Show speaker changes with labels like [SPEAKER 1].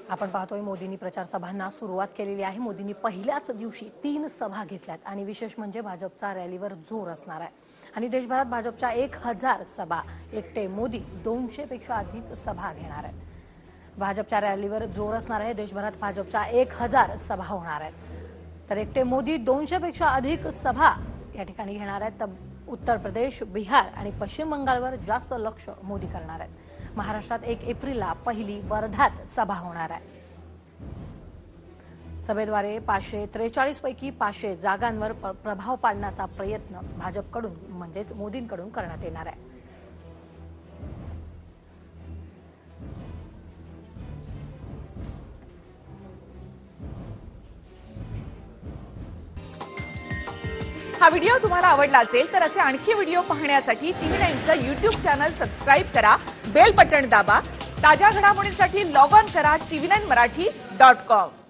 [SPEAKER 1] आपण पाहतोय मोदींनी प्रचार सभांना सुरुवात केलेली आहे। मोदींनी पहिल्याच दिवशी 3 सभा घेतल्यात आणि विशेष म्हणजे भाजपचा रॅलीवर जोर असणार आहे आणि देशभरात भाजपच्या 1000 सभा, एकटे मोदी 200 पेक्षा अधिक सभा घेणार आहेत। भाजपच्या रॅलीवर जोर असणार आहे। देशभरात भाजपच्या 1000 सभा होणार आहेत, तर एकटे मोदी 200 पेक्षा अधिक सभा या ठिकाणी घेणार आहेत। उत्तर प्रदेश, बिहार आणि पश्चिम बंगालवर जास्त लक्ष मोदी करणार आहेत। महाराष्ट्रात 1 एप्रिलला पहिली वर्धात सभा होणार आहे। सभेद्वारे 543 पैकी 500 जागांवर प्रभाव पाडण्याचा प्रयत्न भाजपकडून म्हणजेच मोदींकडून करण्यात येणार आहे।
[SPEAKER 2] हा व्हिडिओ तुम्हाला आवडला असेल तर असे आणखी व्हिडिओ पाहण्यासाठी TV9चं YouTube चॅनल सबस्क्राइब करा, बेल बटन दाबा। ताज्या घडामोडींसाठी लॉग ऑन करा tv9marathi.com।